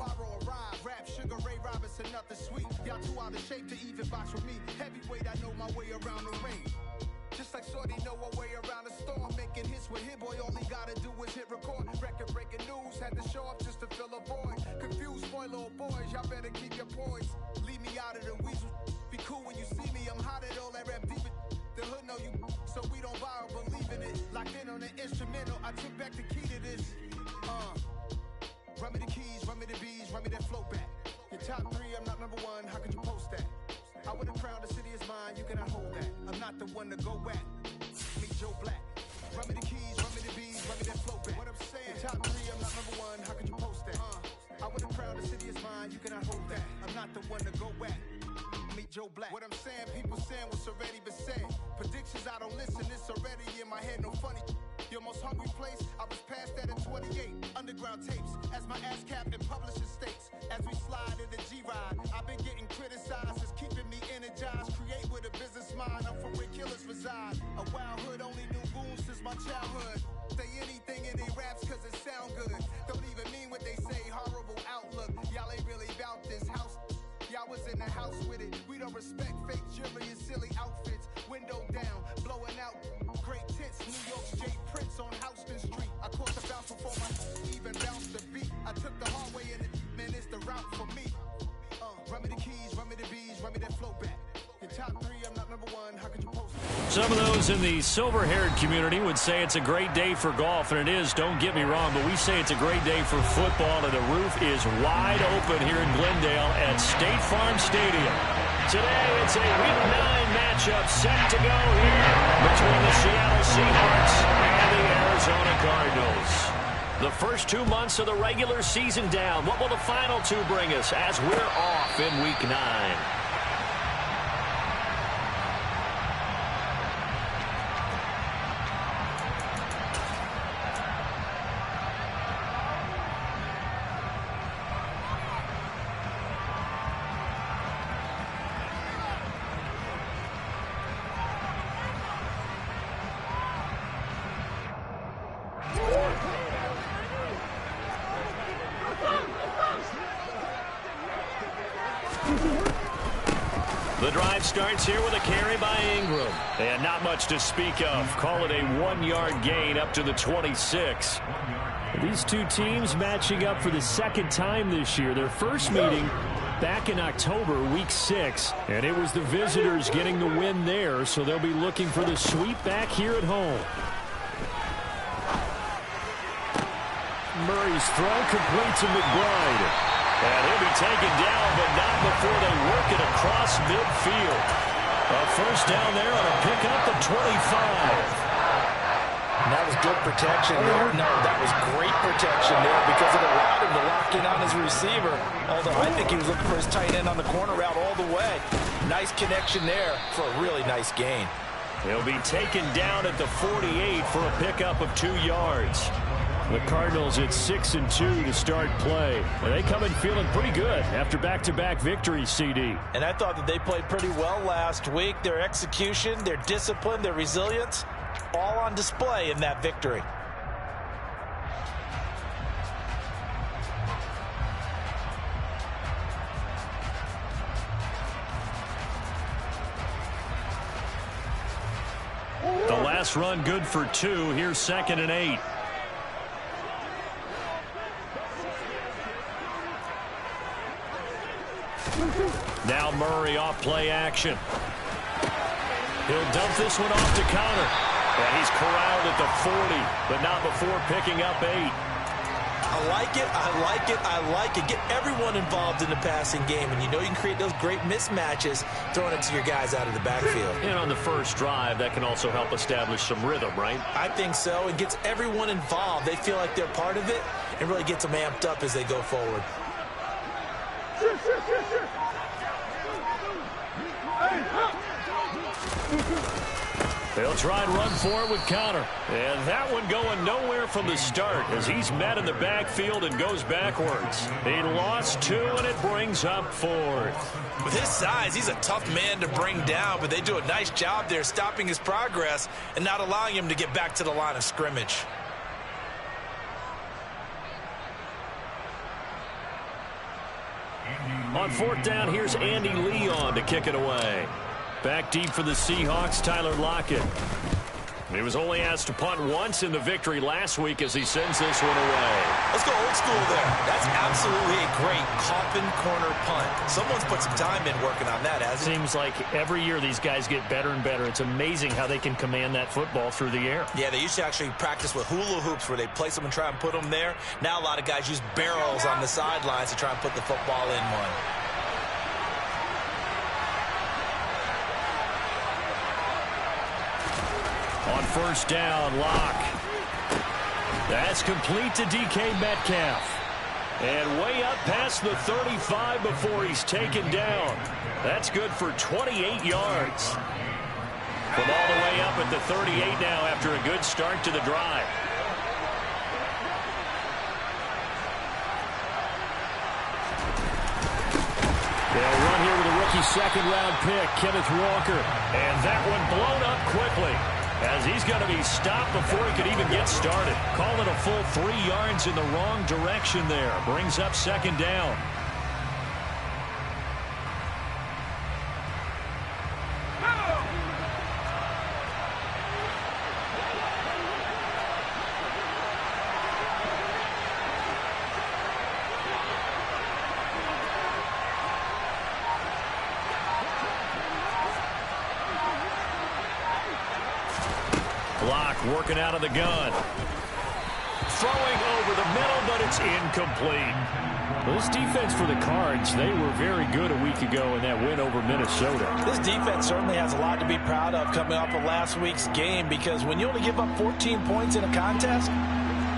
tomorrow arrive. Rap, Sugar Ray Robinson, nothing sweet. Y'all too out of shape to even box with me. Heavyweight, I know my way around the ring. Just like Shorty know her way around the storm. Making hits with Hit Boy, all he gotta do is hit record. Record breaking news, had to show up just to fill a void. Confused, spoiled little boys, y'all better keep your poise. Leave me out of the weasel. Be cool when you see me, I'm hot at all that rap deep. The hood know you, so we don't borrow, believe in it. Locked in on the instrumental, I took back the key to this. Run me the keys, run me the bees, run me that flow back. Your top 3, I'm not number 1, how could you post that? I would've crowned the city is mine, you cannot hold that. I'm not the one to go back. Meet Joe Black. Run me the keys, run me the bees, run me that flow back. What I'm saying, top 3, I'm not number 1, how could you post that? I would've crowned the city is mine, you cannot hold that. I'm not the one to go back. Meet Joe Black. What I'm saying, people saying what's already been said. Predictions, I don't listen, it's already in my head, no funny. Your most hungry place, I was past that at 28. Underground tapes, as my ass cap and publishing states. As we slide in the G-Ride, I've been getting criticized, it's keeping me energized. Create with a business mind, I'm from where killers reside. A wild hood, only knew goons since my childhood. Say anything in their raps cause it sound good. Don't even mean what they say, horrible outlook. Y'all ain't really about this house. Y'all was in the house with it. We don't respect fake jewelry and silly outfits. Window down, blowing out great tits. New York's Jay Prince on Houston Street. I caught the bounce before my even bounced the beat. I took the hard way in it, man, it's the route for me. Run me the keys, run me the bees, run me that flow back. Your top 3, I'm not number 1, how could you post it? Some of those in the silver-haired community would say it's a great day for golf, and it is, don't get me wrong, but we say it's a great day for football, and the roof is wide open here in Glendale at State Farm Stadium. Today, it's a Week 9 matchup set to go here between the Seattle Seahawks and the Arizona Cardinals. The first 2 months of the regular season down. What will the final 2 bring us as we're off in Week 9? The drive starts here with a carry by Ingram. And not much to speak of. Call it a 1-yard gain up to the 26. These two teams matching up for the second time this year. Their first meeting back in October, Week 6. And it was the visitors getting the win there, so they'll be looking for the sweep back here at home. Murray's throw complete to McBride. And he'll be taken down, but not before they work it across midfield. A first down there on a pickup at 25. And that was good protection there. No, that was great protection there because it allowed him to lock in on his receiver. Although I think he was looking for his tight end on the corner route all the way. Nice connection there for a really nice gain. He'll be taken down at the 48 for a pickup of 2 yards. The Cardinals at 6-2 to start play. And they come in feeling pretty good after back-to-back victories, CD. And I thought that they played pretty well last week. Their execution, their discipline, their resilience, all on display in that victory. The last run good for 2. Here's 2nd and 8. Now Murray off play action. He'll dump this one off to Conner. And he's corralled at the 40, but not before picking up 8. I like it, I like it, I like it. Get everyone involved in the passing game, and you know you can create those great mismatches throwing it to your guys out of the backfield. And on the first drive, that can also help establish some rhythm, right? I think so. It gets everyone involved. They feel like they're part of it and really gets them amped up as they go forward. They'll try and run for it with Conner. And that one going nowhere from the start as he's met in the backfield and goes backwards. He lost 2, and it brings up 4th. With his size, he's a tough man to bring down, but they do a nice job there stopping his progress and not allowing him to get back to the line of scrimmage. On fourth down, here's Andy Leon to kick it away. Back deep for the Seahawks, Tyler Lockett. He was only asked to punt once in the victory last week as he sends this one away. Let's go old school there. That's absolutely a great coffin corner punt. Someone's put some time in working on that, hasn't it? Seems like every year these guys get better and better. It's amazing how they can command that football through the air. Yeah, they used to actually practice with hula hoops where they place them and try and put them there. Now a lot of guys use barrels on the sidelines to try and put the football in one. On first down, Locke. That's complete to DK Metcalf. And way up past the 35 before he's taken down. That's good for 28 yards. From all the way up at the 38 now after a good start to the drive. They'll run here with a rookie second-round pick, Kenneth Walker. And that one blown up quickly, as he's going to be stopped before he could even get started. Call it a full 3 yards in the wrong direction there. Brings up second down. Working out of the gun. Throwing over the middle, but it's incomplete. Well, this defense for the Cards, they were very good a week ago in that win over Minnesota. This defense certainly has a lot to be proud of coming off of last week's game, because when you only give up 14 points in a contest,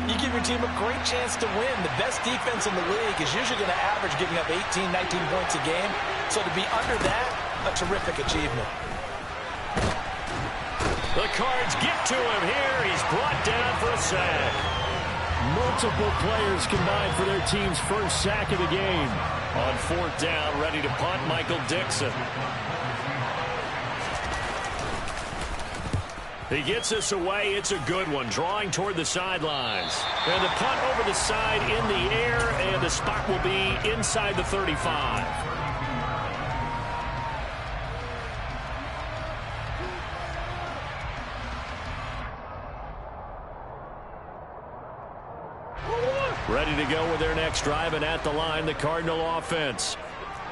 you give your team a great chance to win. The best defense in the league is usually going to average giving up 18, 19 points a game. So to be under that, a terrific achievement. The Cards get to him here. He's brought down for a sack. Multiple players combined for their team's first sack of the game. On fourth down, ready to punt, Michael Dixon. He gets us away. It's a good one, drawing toward the sidelines. And the punt over the side in the air, and the spot will be inside the 35. Ready to go with their next drive, and at the line, the Cardinal offense.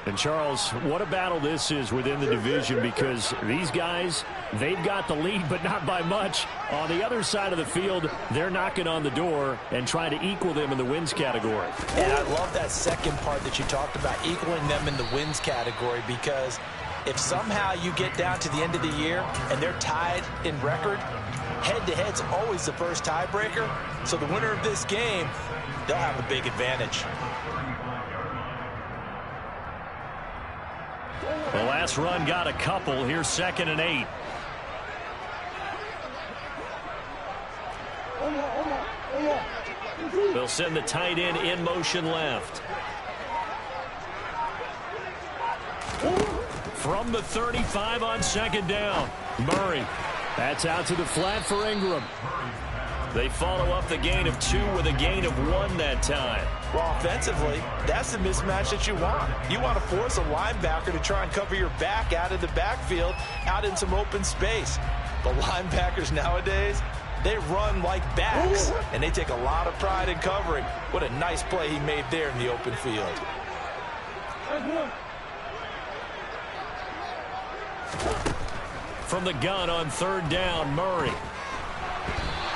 And, Charles, what a battle this is within the division, because these guys, they've got the lead, but not by much. On the other side of the field, they're knocking on the door and trying to equal them in the wins category. And I love that second part that you talked about, equaling them in the wins category, because if somehow you get down to the end of the year and they're tied in record, head-to-head's always the first tiebreaker. So the winner of this game, they'll have a big advantage. The last run got a couple. Here's 2nd and 8. They'll send the tight end in motion left. From the 35 on 2nd down, Murray. That's out to the flat for Ingram. They follow up the gain of 2 with a gain of 1 that time. Well, offensively, that's the mismatch that you want. You want to force a linebacker to try and cover your back out of the backfield, out in some open space. But linebackers nowadays, they run like backs, and they take a lot of pride in covering. What a nice play he made there in the open field. From the gun on 3rd down, Murray.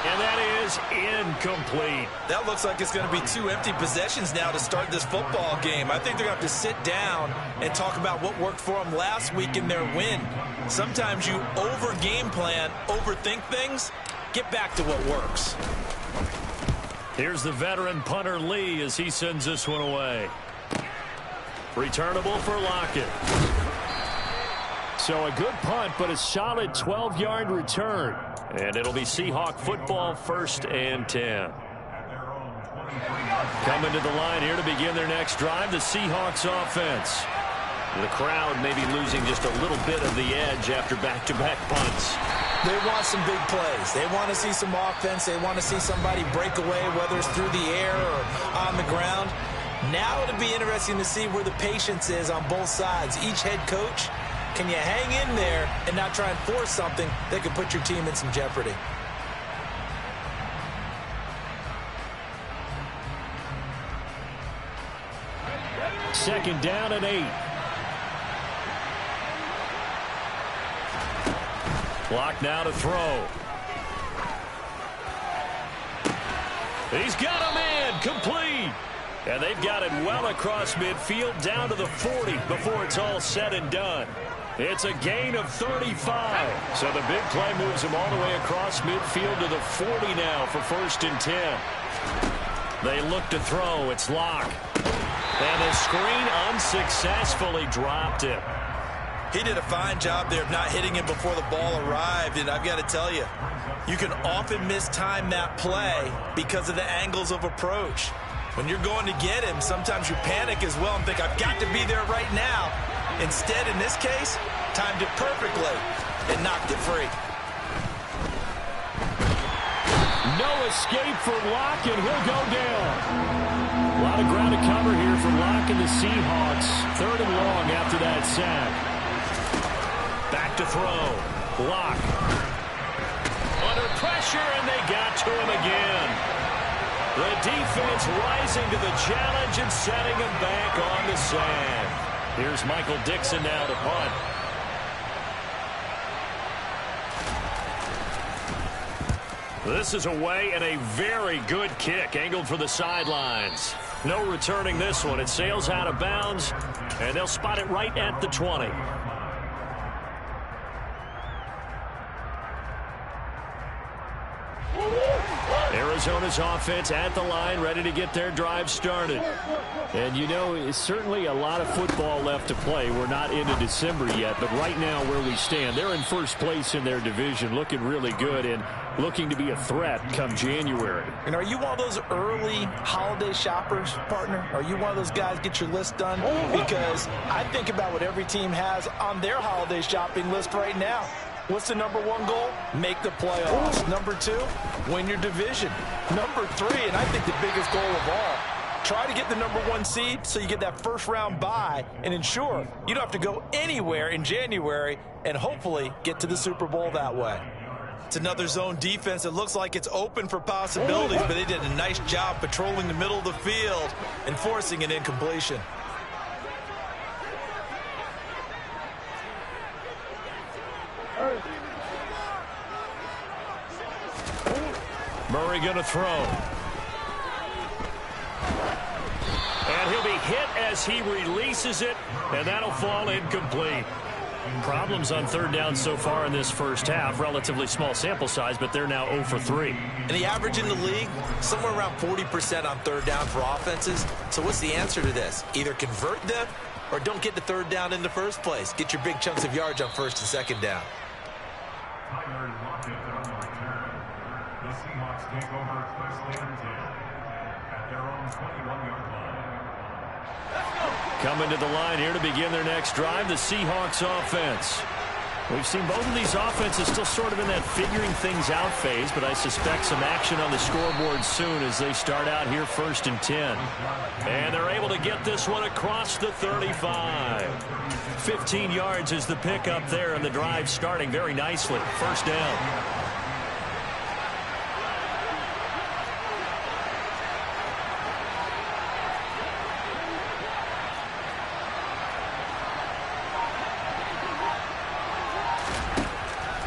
And that is incomplete. That looks like it's going to be 2 empty possessions now to start this football game. I think they're going to have to sit down and talk about what worked for them last week in their win. Sometimes you over-game plan, overthink things. Get back to what works. Here's the veteran punter Lee as he sends this one away. Returnable for Lockett. So a good punt, but a solid 12-yard return. And it'll be Seahawk football, 1st and 10. Coming to the line here to begin their next drive, the Seahawks offense. The crowd may be losing just a little bit of the edge after back-to-back punts. They want some big plays. They want to see some offense. They want to see somebody break away, whether it's through the air or on the ground. Now it'll be interesting to see where the patience is on both sides. Each head coach, can you hang in there and not try and force something that could put your team in some jeopardy? Second down and 8. Clock now to throw. He's got a man complete. And they've got it well across midfield down to the 40 before it's all said and done. It's a gain of 35. So the big play moves him all the way across midfield to the 40 now for 1st and 10. They look to throw. It's Locke. And the screen unsuccessfully dropped him. He did a fine job there of not hitting him before the ball arrived. And I've got to tell you, you can often mistime that play because of the angles of approach. When you're going to get him, sometimes you panic as well and think, I've got to be there right now. Instead, in this case, timed it perfectly and knocked it free. No escape for Locke, and he'll go down. A lot of ground to cover here for Locke and the Seahawks. 3rd and long after that sack. Back to throw. Locke. Under pressure, and they got to him again. The defense rising to the challenge and setting him back on the sand. Here's Michael Dixon now to punt. This is away and a very good kick angled for the sidelines. No returning this one. It sails out of bounds, and they'll spot it right at the 20. Arizona's offense at the line, ready to get their drive started. And, you know, it's certainly a lot of football left to play. We're not into December yet, but right now where we stand, they're in first place in their division, looking really good and looking to be a threat come January. And are you one of those early holiday shoppers, partner? Are you one of those guys get your list done? Because I think about what every team has on their holiday shopping list right now. What's the number 1 goal? Make the playoffs. Number 2, win your division. Number 3, and I think the biggest goal of all, try to get the number 1 seed so you get that first-round bye and ensure you don't have to go anywhere in January and hopefully get to the Super Bowl that way. It's another zone defense that looks like it's open for possibilities, but they did a nice job patrolling the middle of the field and forcing an incompletion. Murray going to throw. And he'll be hit as he releases it, and that'll fall incomplete. Problems on 3rd down so far in this first half. Relatively small sample size, but they're now 0 for 3. And the average in the league, somewhere around 40% on 3rd down for offenses. So what's the answer to this? Either convert them or don't get the 3rd down in the first place. Get your big chunks of yards on 1st and 2nd down. The Seahawks take over 1st and 10 at their own 21-yard line. Coming to the line here to begin their next drive, the Seahawks offense. We've seen both of these offenses still sort of in that figuring things out phase, but I suspect some action on the scoreboard soon as they start out here 1st and 10. And they're able to get this one across the 35. 15 yards is the pickup there, and the drive starting very nicely. 1st down.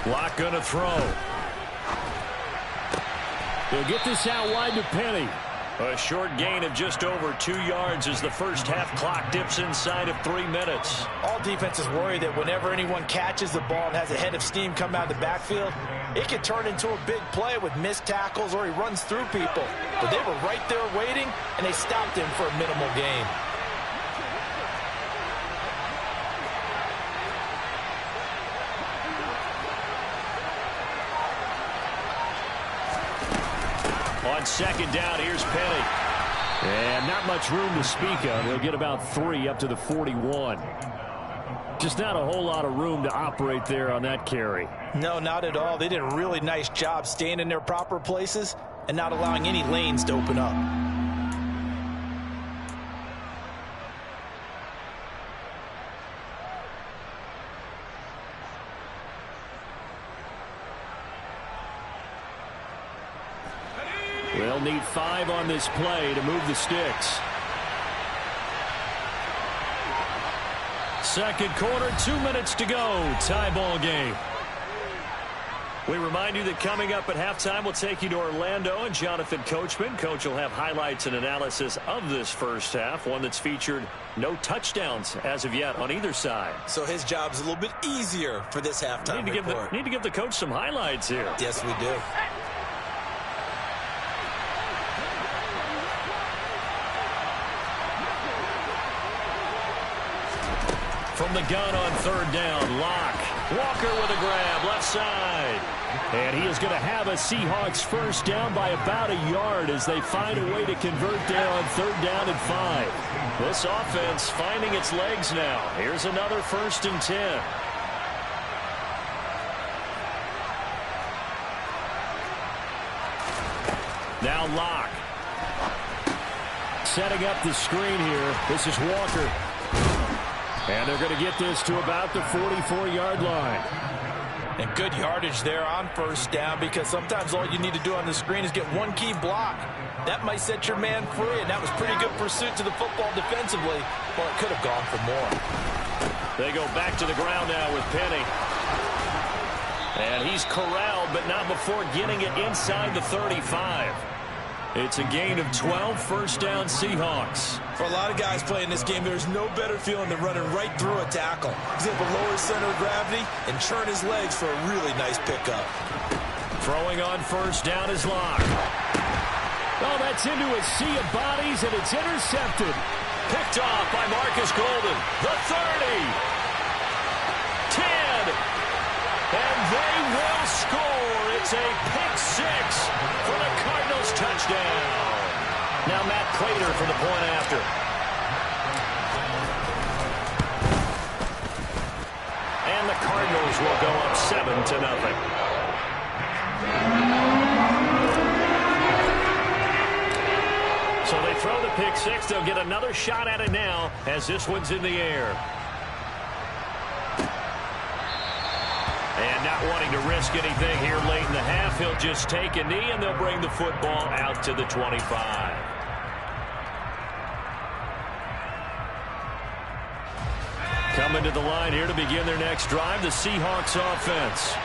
Locke going to throw. He'll get this out wide to Penny. A short gain of just over 2 yards as the first half clock dips inside of 3 minutes. All defenses worry that whenever anyone catches the ball and has a head of steam come out of the backfield, it can turn into a big play with missed tackles or he runs through people. But they were right there waiting, and they stopped him for a minimal gain. On 2nd down, here's Penny. And not much room to speak of. He'll get about 3 up to the 41. Just not a whole lot of room to operate there on that carry. No, not at all. They did a really nice job staying in their proper places and not allowing any lanes to open up. They'll need 5 on this play to move the sticks. Second quarter, 2 minutes to go. Tie ball game. We remind you that coming up at halftime, we'll take you to Orlando and Jonathan Coachman. Coach will have highlights and analysis of this first half, one that's featured no touchdowns as of yet on either side. So his job's a little bit easier for this halftime report. Need to give the coach some highlights here. Yes, we do. From the gun on third down, Locke. Walker with a grab, left side. And he is going to have a Seahawks first down by about a yard as they find a way to convert there on third down and 5. This offense finding its legs now. Here's another 1st and 10. Now Locke. Setting up the screen here. This is Walker. And they're going to get this to about the 44-yard line. And good yardage there on first down, because sometimes all you need to do on the screen is get one key block. That might set your man free, and that was pretty good pursuit to the football defensively. Well, it could have gone for more. They go back to the ground now with Penny. And he's corralled, but not before getting it inside the 35. It's a gain of 12, first down Seahawks. For a lot of guys playing this game, there's no better feeling than running right through a tackle. He's able to lower his center of gravity and churn his legs for a really nice pickup. Throwing on first down is Locke. Oh, that's into a sea of bodies, and it's intercepted. Picked off by Marcus Golden. The 30. 10. And they will score. It's a pick 6 for the Cardinals touchdown. Now Matt Prater for the point after. And the Cardinals will go up 7-0. So they throw the pick 6. They'll get another shot at it now as this one's in the air. And not wanting to risk anything here late in the half, he'll just take a knee, and they'll bring the football out to the 25. Coming to the line here to begin their next drive, the Seahawks offense.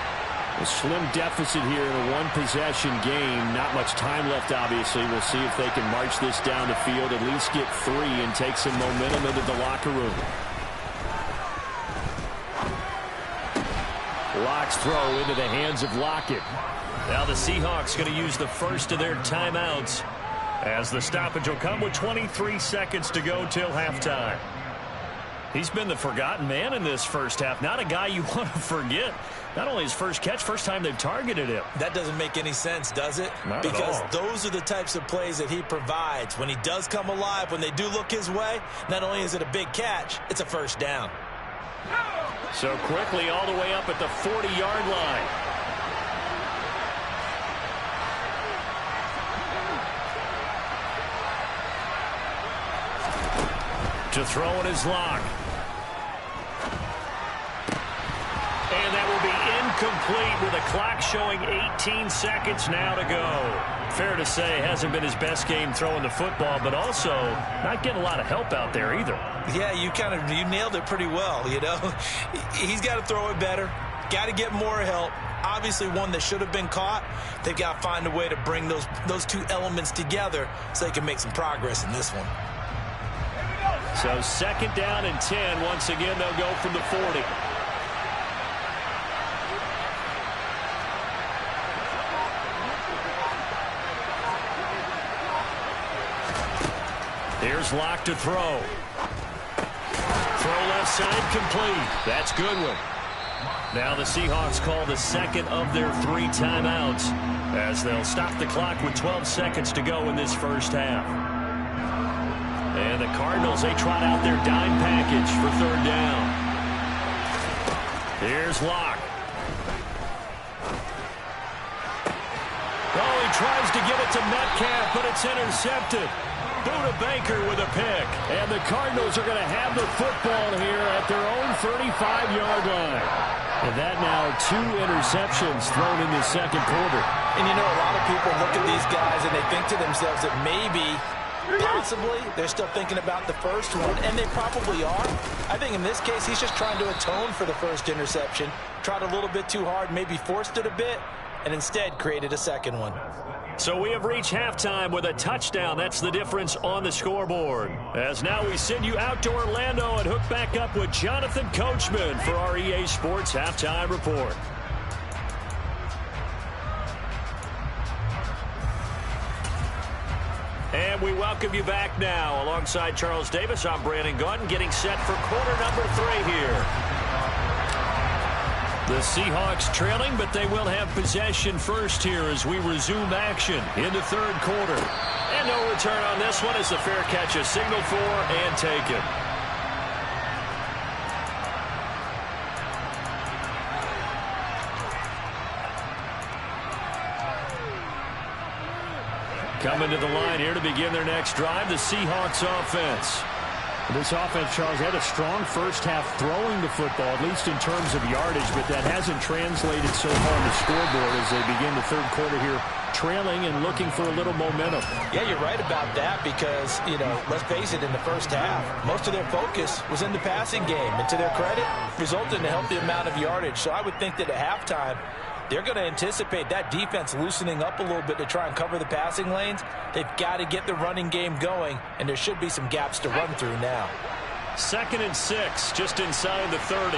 A slim deficit here in a one-possession game. Not much time left, obviously. We'll see if they can march this down the field, at least get 3, and take some momentum into the locker room. Locke's throw into the hands of Lockett. Now the Seahawks going to use the first of their timeouts as the stoppage will come with 23 seconds to go till halftime. He's been the forgotten man in this first half. Not a guy you want to forget. Not only his first catch, first time they've targeted him. That doesn't make any sense, does it? Not because at all. Those are the types of plays that he provides. When he does come alive, when they do look his way, not only is it a big catch, it's a first down. So quickly all the way up at the 40-yard line. To throw it is Locke. And that will be incomplete with a clock showing 18 seconds now to go. Fair to say, hasn't been his best game throwing the football, but also not getting a lot of help out there either. Yeah, you nailed it pretty well, you know. He's got to throw it better, got to get more help. Obviously one that should have been caught. They've got to find a way to bring those two elements together so they can make some progress in this one. So second down and 10. Once again, they'll go from the 40. Here's Locke to throw. Throw left side complete. That's Goodwin. Now the Seahawks call the second of their 3 timeouts as they'll stop the clock with 12 seconds to go in this first half. And the Cardinals, they trot out their dime package for third down. Here's Locke. Oh, he tries to get it to Metcalf, but it's intercepted. Buda Baker with a pick. And the Cardinals are going to have the football here at their own 35-yard line. And that now 2 interceptions thrown in the second quarter. And you know, a lot of people look at these guys and they think to themselves that maybe, possibly, they're still thinking about the first one, and they probably are. I think in this case, he's just trying to atone for the first interception. Tried a little bit too hard, maybe forced it a bit, and instead created a second one. So we have reached halftime with a touchdown. That's the difference on the scoreboard. As now we send you out to Orlando and hook back up with Jonathan Coachman for our EA Sports Halftime Report. And we welcome you back now. Alongside Charles Davis, I'm Brandon Gaudin, getting set for quarter number 3 here. The Seahawks trailing, but they will have possession first here as we resume action in the third quarter. And no return on this one as the fair catch is signaled for and taken. Coming to the line here to begin their next drive, the Seahawks offense. This offense, Charles, had a strong first half throwing the football, at least in terms of yardage, but that hasn't translated so far on the scoreboard as they begin the third quarter here, trailing and looking for a little momentum. Yeah, you're right about that because, you know, let's face it, in the first half, most of their focus was in the passing game. And to their credit, resulted in a healthy amount of yardage. So I would think that at halftime, they're going to anticipate that defense loosening up a little bit to try and cover the passing lanes. They've got to get the running game going, and there should be some gaps to run through now. 2nd and 6, just inside the 30.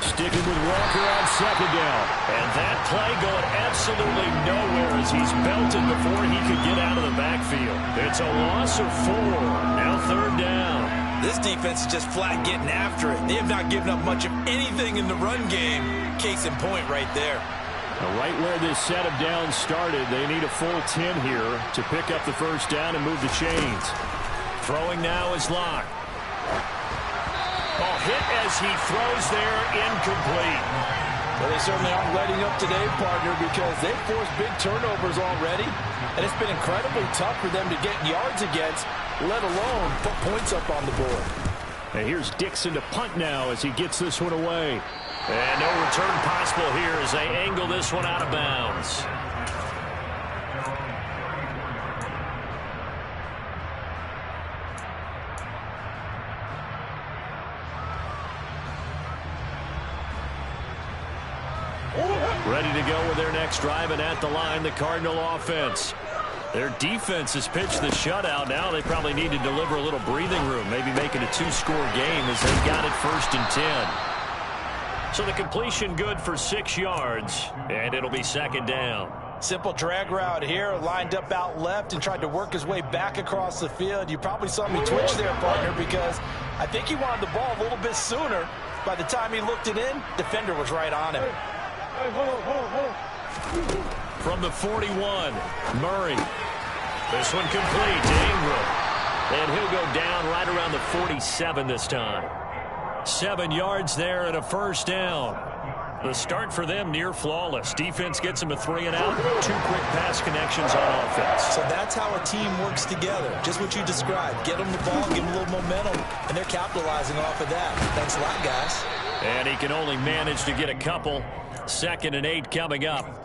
Sticking with Walker on second down. And that play going absolutely nowhere as he's belted before he could get out of the backfield. It's a loss of 4. Now 3rd down. This defense is just flat getting after it. They have not given up much of anything in the run game. Case in point right there. Right where this set of downs started, they need a full 10 here to pick up the first down and move the chains. Throwing now is Locke. Oh, hit as he throws there, incomplete. Well, they certainly aren't letting up today, partner, because they've forced big turnovers already. And it's been incredibly tough for them to get yards against, let alone put points up on the board. And here's Dixon to punt now as he gets this one away. And no return possible here as they angle this one out of bounds. Ready to go with their next drive, and at the line, the Cardinal offense. Their defense has pitched the shutout. Now they probably need to deliver a little breathing room, maybe make it a 2-score game as they've got it 1st and 10. So the completion good for 6 yards, and it'll be 2nd down. Simple drag route here, lined up out left and tried to work his way back across the field. You probably saw me twitch there, partner, because I think he wanted the ball a little bit sooner. By the time he looked it in, defender was right on him. From the 41, Murray. This one complete to Ingram. And he'll go down right around the 47 this time. 7 yards there and a first down. The start for them near flawless. Defense gets them a 3 and out. 2 quick pass connections on offense. So that's how a team works together. Just what you described. Get them the ball, give them a little momentum, and they're capitalizing off of that. Thanks a lot, guys. And he can only manage to get a couple. 2nd and 8 coming up.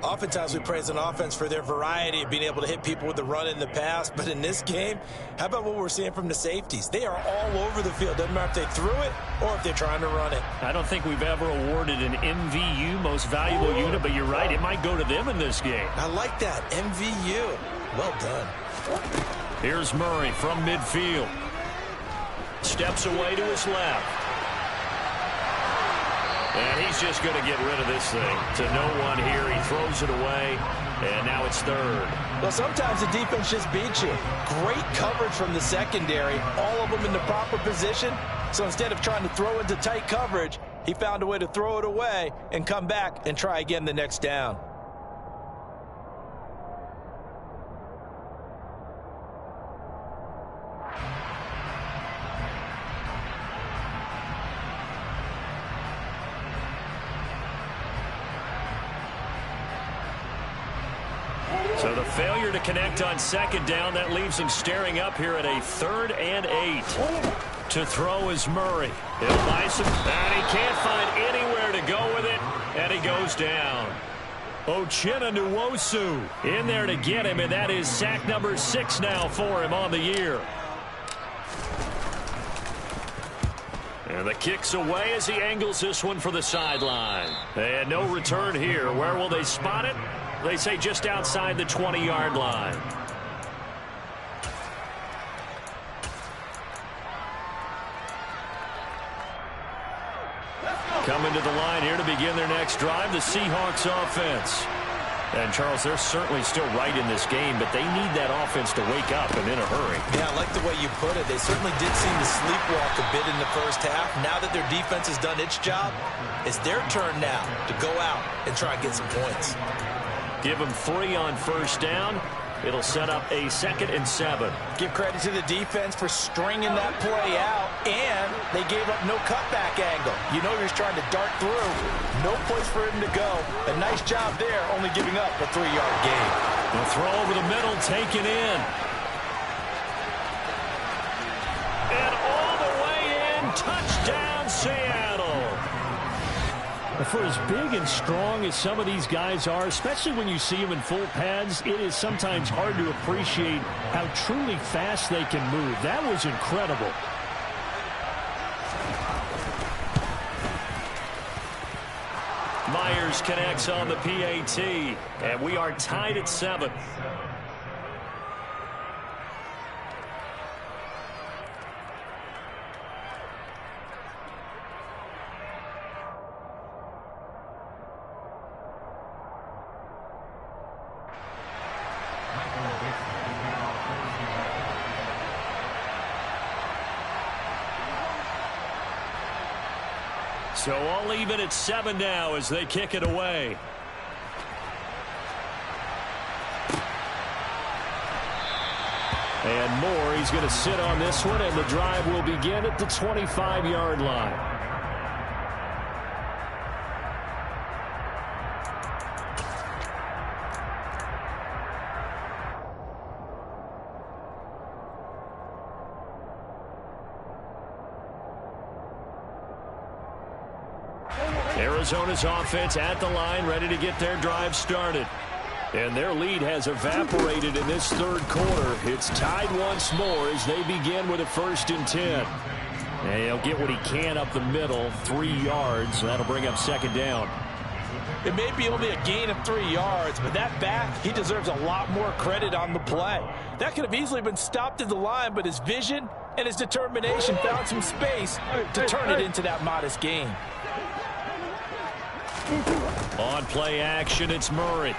Oftentimes we praise an offense for their variety of being able to hit people with the run in the pass. But in this game, how about what we're seeing from the safeties? They are all over the field. Doesn't matter if they threw it or if they're trying to run it. I don't think we've ever awarded an MVU, most valuable unit, but you're right. It might go to them in this game. I like that. MVU. Well done. Here's Murray from midfield. Steps away to his left. And he's just going to get rid of this thing. To no one here. He throws it away. And now it's 3rd. Well, sometimes the defense just beats you. Great coverage from the secondary. All of them in the proper position. So instead of trying to throw into tight coverage, he found a way to throw it away and come back and try again the next down. So the failure to connect on second down, that leaves him staring up here at a 3rd and 8. To throw is Murray. He'll buy some, and he can't find anywhere to go with it, and he goes down. Uchenna Nwosu in there to get him, and that is sack number 6 now for him on the year. And the kick's away as he angles this one for the sideline. And no return here. Where will they spot it? They say just outside the 20-yard line. Coming to the line here to begin their next drive, the Seahawks offense. And, Charles, they're certainly still right in this game, but they need that offense to wake up and in a hurry. Yeah, I like the way you put it. They certainly did seem to sleepwalk a bit in the first half. Now that their defense has done its job, it's their turn now to go out and try and get some points. Give them 3 on first down. It'll set up a 2nd and 7. Give credit to the defense for stringing that play out, and they gave up no cutback angle. You know he was trying to dart through. No place for him to go. A nice job there, only giving up a 3-yard gain. The throw over the middle, taken in. And all the way in, touchdown Seattle. For as big and strong as some of these guys are, especially when you see them in full pads, it is sometimes hard to appreciate how truly fast they can move. That was incredible. Myers connects on the PAT, and we are tied at 7. So all even at 7 now as they kick it away. And Moore, he's going to sit on this one, and the drive will begin at the 25-yard line. Arizona's offense at the line, ready to get their drive started. And their lead has evaporated in this 3rd quarter. It's tied once more as they begin with a 1st and 10. And he'll get what he can up the middle, 3 yards. That'll bring up 2nd down. It may be only a gain of 3 yards, but that back, he deserves a lot more credit on the play. That could have easily been stopped at the line, but his vision and his determination found some space to turn it into that modest gain. On play action, it's Murray.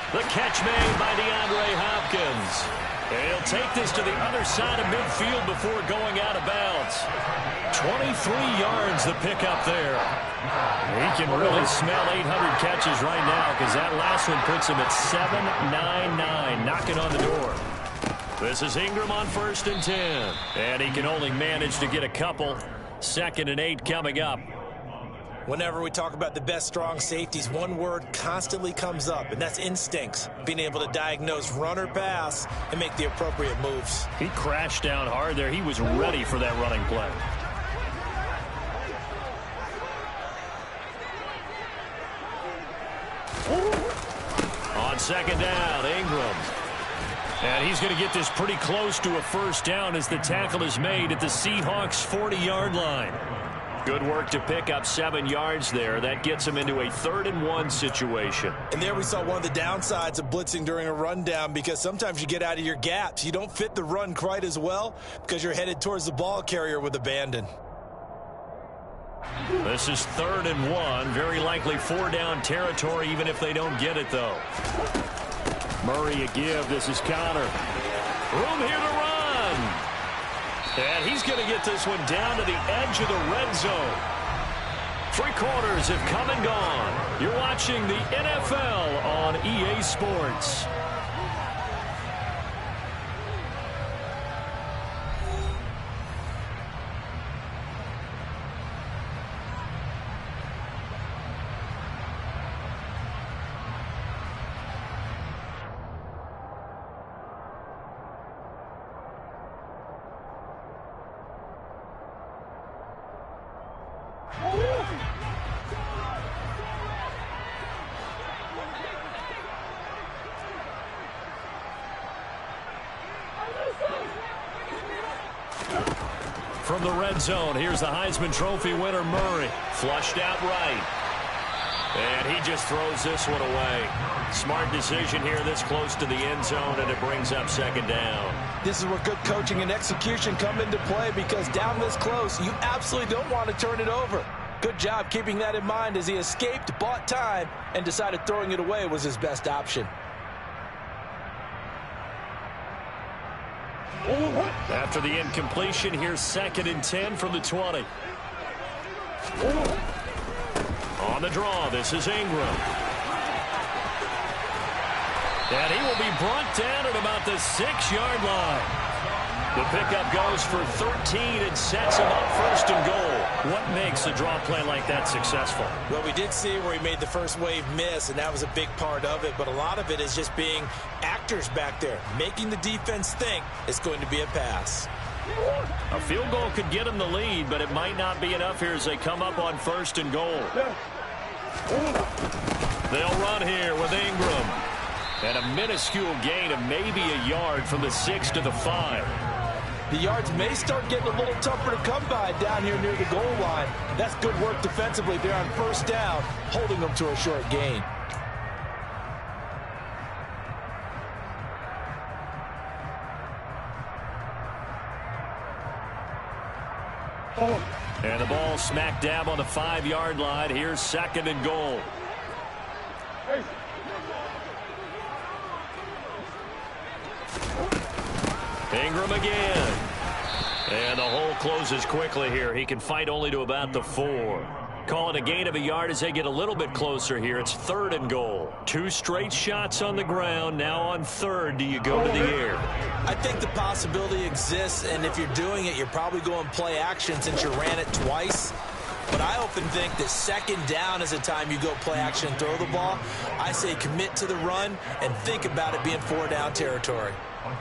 The catch made by DeAndre Hopkins. And he'll take this to the other side of midfield before going out of bounds. 23 yards the pickup there. He can really smell 800 catches right now because that last one puts him at 799, knocking on the door. This is Ingram on 1st and 10. And he can only manage to get a couple. 2nd and 8 coming up. Whenever we talk about the best strong safeties, one word constantly comes up, and that's instincts. Being able to diagnose run or pass and make the appropriate moves. He crashed down hard there. He was ready for that running play. On 2nd down, Ingram. And he's going to get this pretty close to a 1st down as the tackle is made at the Seahawks' 40-yard line. Good work to pick up 7 yards there. That gets him into a 3rd and 1 situation. And there we saw one of the downsides of blitzing during a rundown, because sometimes you get out of your gaps. You don't fit the run quite as well because you're headed towards the ball carrier with abandon. This is 3rd and 1. Very likely 4-down territory even if they don't get it, though. Murray a give. This is Connor. Room here to run. And he's going to get this one down to the edge of the red zone. 3 quarters have come and gone. You're watching the NFL on EA Sports. from the red zone. Here's the Heisman Trophy winner, Murray. Flushed out right. And he just throws this one away. Smart decision here this close to the end zone, and it brings up second down. This is where good coaching and execution come into play, because down this close, you absolutely don't want to turn it over. Good job keeping that in mind as he escaped, bought time, and decided throwing it away was his best option. After the incompletion, here's 2nd and 10 from the 20. On the draw, this is Ingram. And he will be brought down at about the 6-yard line. The pickup goes for 13 and sets him up 1st and goal. What makes a draw play like that successful? Well, we did see where he made the first wave miss, and that was a big part of it. But a lot of it is just being actors back there, making the defense think it's going to be a pass. A field goal could get him the lead, but it might not be enough here as they come up on 1st and goal. They'll run here with Ingram. And a minuscule gain of maybe a yard from the 6 to the 5. The yards may start getting a little tougher to come by down here near the goal line. That's good work defensively there on 1st down, holding them to a short gain. And the ball smack dab on the 5-yard line. Here's 2nd and goal. Ingram again. And the hole closes quickly here. He can fight only to about the 4. Calling a gain of a yard as they get a little bit closer here. It's 3rd and goal. 2 straight shots on the ground. Now on 3rd, do you go to the air? I think the possibility exists, and if you're doing it, you're probably going play action since you ran it twice. But I often think that 2nd down is the time you go play action and throw the ball. I say commit to the run and think about it being 4-down territory.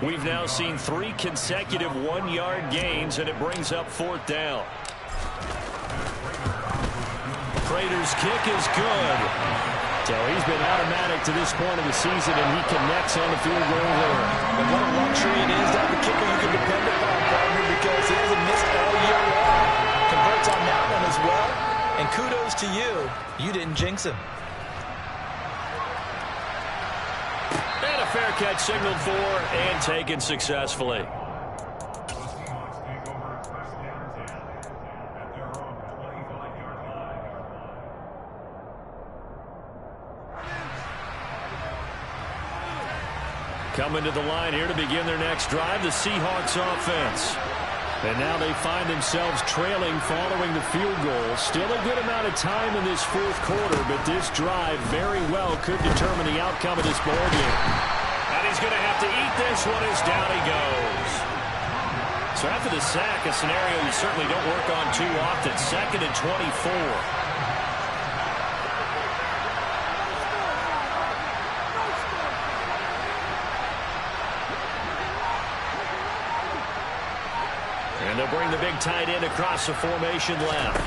We've now seen 3 consecutive 1-yard gains, and it brings up 4th down. Prater's kick is good. So he's been automatic to this point of the season, and he connects on the field goal there. And what a luxury it is to have a kicker you can depend upon, partner, because he hasn't missed all year long. Converts on that one as well. And kudos to you. You didn't jinx him. And a fair catch signaled for and taken successfully. Coming to the line here to begin their next drive, the Seahawks offense. And now they find themselves trailing following the field goal. Still a good amount of time in this 4th quarter, but this drive very well could determine the outcome of this ball game. And he's going to have to eat this one as down he goes. So after the sack, a scenario you certainly don't work on too often. 2nd and 24. And they'll bring the big tight end across the formation left.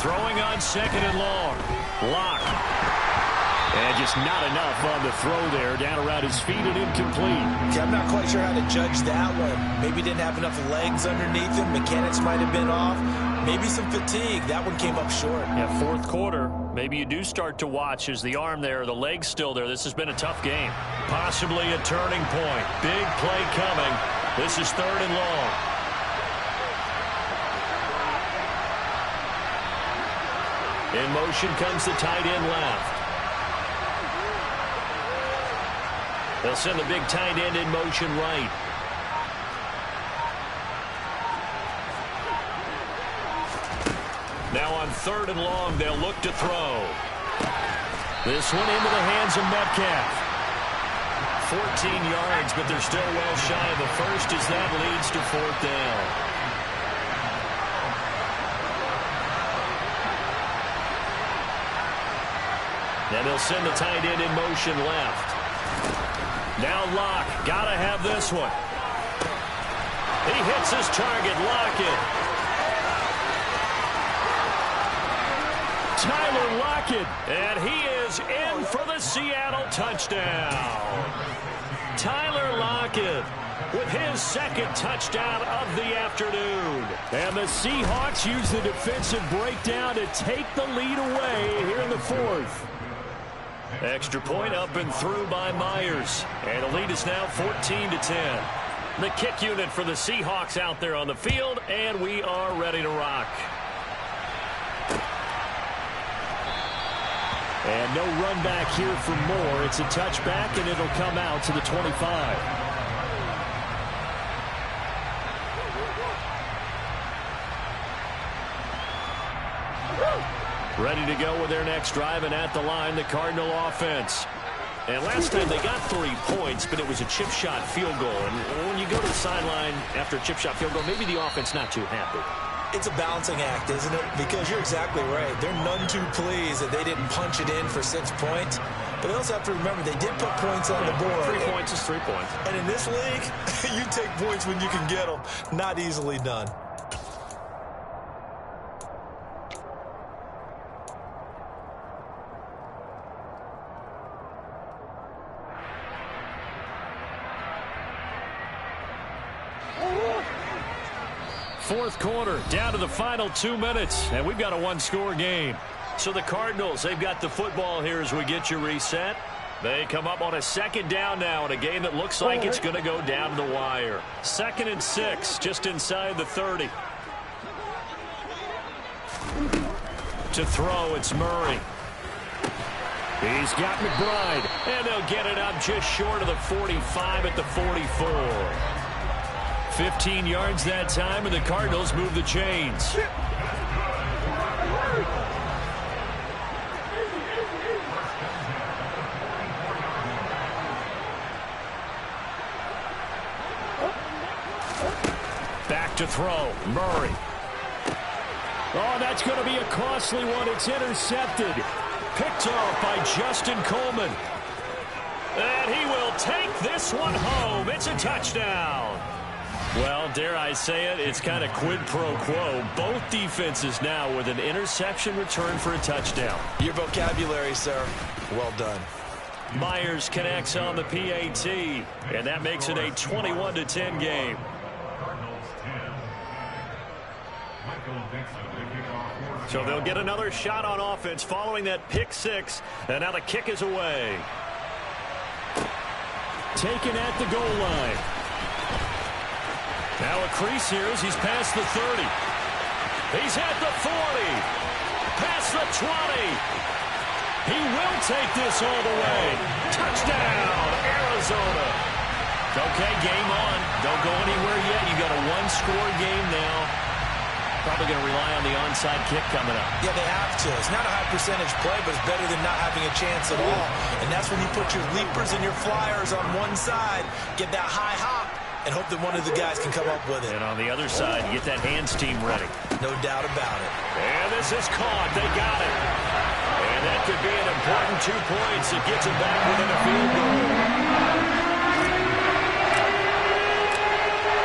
Throwing on 2nd and long. Lock. And just not enough on the throw there. Down around his feet and incomplete. Okay, I'm not quite sure how to judge that one. Maybe didn't have enough legs underneath him. Mechanics might have been off. Maybe some fatigue. That one came up short. Yeah, 4th quarter. Maybe you do start to watch as the arm there, the leg's still there. This has been a tough game. Possibly a turning point. Big play coming. This is 3rd and long. In motion comes the tight end left. They'll send the big tight end in motion right. Now on 3rd and long, they'll look to throw. This one into the hands of Metcalf. 14 yards, but they're still well shy of the first as that leads to 4th down. And they'll send the tight end in motion left. Now Locke, gotta have this one. He hits his target, Lockett. Tyler Lockett, and he is in for the Seattle touchdown. Tyler Lockett with his second touchdown of the afternoon. And the Seahawks use the defensive breakdown to take the lead away here in the fourth. Extra point up and through by Myers. And the lead is now 14-10. The kick unit for the Seahawks out there on the field, and we are ready to rock. And no run back here for Moore. It's a touchback, and it'll come out to the 25. Ready to go with their next drive, and at the line, the Cardinal offense. And last time they got 3 points, but it was a chip shot field goal. And when you go to the sideline after a chip shot field goal, maybe the offense not too happy. It's a balancing act, isn't it? Because you're exactly right. They're none too pleased that they didn't punch it in for 6 points. But they also have to remember they did put points on the board. 3 points is 3 points. And in this league, you take points when you can get them. Not easily done. Fourth quarter, down to the final 2 minutes, and we've got a one-score game. So the Cardinals, they've got the football here as we get you reset. They come up on a second down now in a game that looks like it's going to go down to the wire. 2nd and 6, just inside the 30. To throw, it's Murray. He's got McBride, and they'll get it up just short of the 45 at the 44. 15 yards that time, and the Cardinals move the chains. Back to throw, Murray. Oh, that's going to be a costly one. It's intercepted. Picked off by Justin Coleman. And he will take this one home. It's a touchdown. Well, dare I say it, it's kind of quid pro quo. Both defenses now with an interception return for a touchdown. Your vocabulary, sir. Well done. Myers connects on the PAT, and that makes it a 21-10 game. So they'll get another shot on offense following that pick six, and now the kick is away. Taken at the goal line. Now a crease here as he's past the 30. He's at the 40. Past the 20. He will take this all the way. Touchdown, Arizona. Okay, game on. Don't go anywhere yet. You got a one-score game now. Probably going to rely on the onside kick coming up. Yeah, they have to. It's not a high percentage play, but it's better than not having a chance at all. And that's when you put your leapers and your flyers on one side, get that high hop, and hope that one of the guys can come up with it. And on the other side, you get that hands team ready. No doubt about it. And this is caught. They got it. And that could be an important 2 points. It gets it back within a field goal.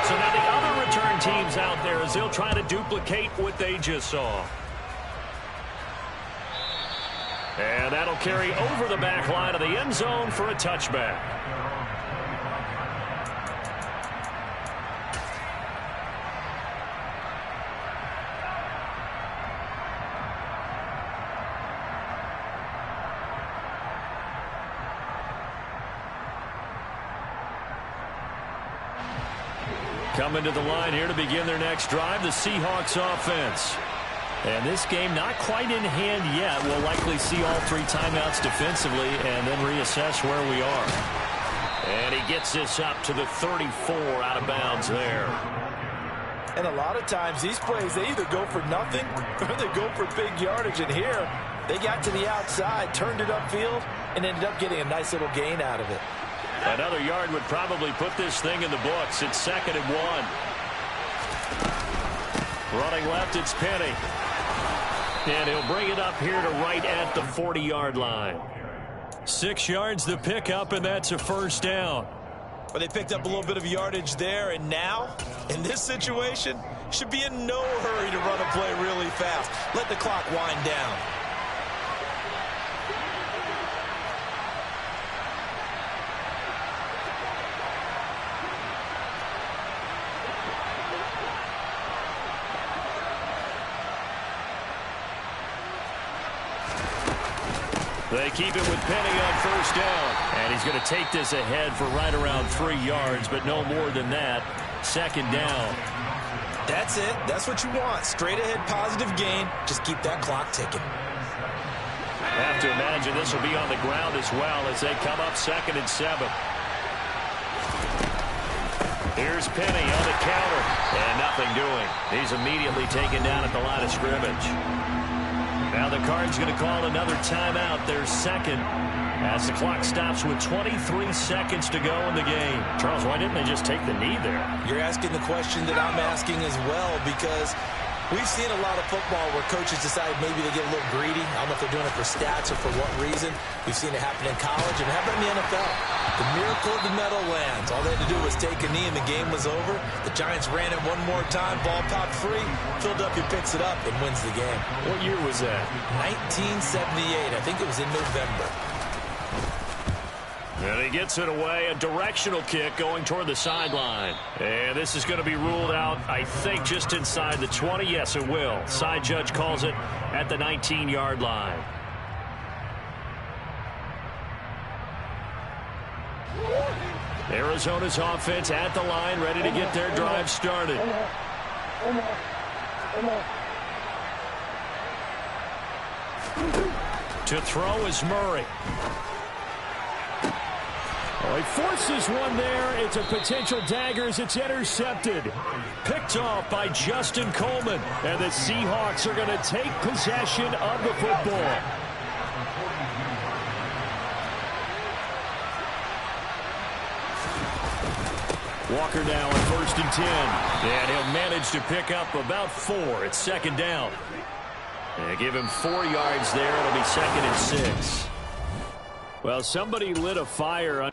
So now the other return teams out there as they'll try to duplicate what they just saw. And that'll carry over the back line of the end zone for a touchback. Coming to the line here to begin their next drive, the Seahawks offense. And this game not quite in hand yet. We'll likely see all 3 timeouts defensively and then reassess where we are. And he gets this up to the 34 out of bounds there. And a lot of times these plays, they either go for nothing or they go for big yardage. And here, they got to the outside, turned it upfield, and ended up getting a nice little gain out of it. Another yard would probably put this thing in the books. It's 2nd and 1. Running left, it's Penny. And he'll bring it up here to right at the 40-yard line. 6 yards the pickup, and that's a first down. But they picked up a little bit of yardage there, and now, in this situation, should be in no hurry to run a play really fast. Let the clock wind down. They keep it with Penny on first down. And he's going to take this ahead for right around 3 yards, but no more than that. Second down. That's it. That's what you want. Straight ahead positive gain. Just keep that clock ticking. I have to imagine this will be on the ground as well as they come up 2nd and 7. Here's Penny on the counter. And nothing doing. He's immediately taken down at the line of scrimmage. Now the Cards going to call another timeout, their second, as the clock stops with 23 seconds to go in the game. Charles, why didn't they just take the knee there? You're asking the question that I'm asking as well, because we've seen a lot of football where coaches decide maybe they get a little greedy. I don't know if they're doing it for stats or for what reason. We've seen it happen in college and happen in the NFL. The miracle of the medal lands. All they had to do was take a knee and the game was over. The Giants ran it one more time. Ball popped free. Philadelphia picks it up and wins the game. What year was that? 1978. I think it was in November. And he gets it away. A directional kick going toward the sideline. And this is going to be ruled out, I think, just inside the 20. Yes, it will. Side judge calls it at the 19-yard line. Arizona's offense at the line, ready to get their drive started. To throw is Murray. Oh, he forces one there. It's a potential dagger as it's intercepted. Picked off by Justin Coleman. And the Seahawks are going to take possession of the football. Walker now on 1st and 10. And he'll manage to pick up about 4. It's 2nd down. And give him 4 yards there. It'll be 2nd and 6. Well, somebody lit a fire on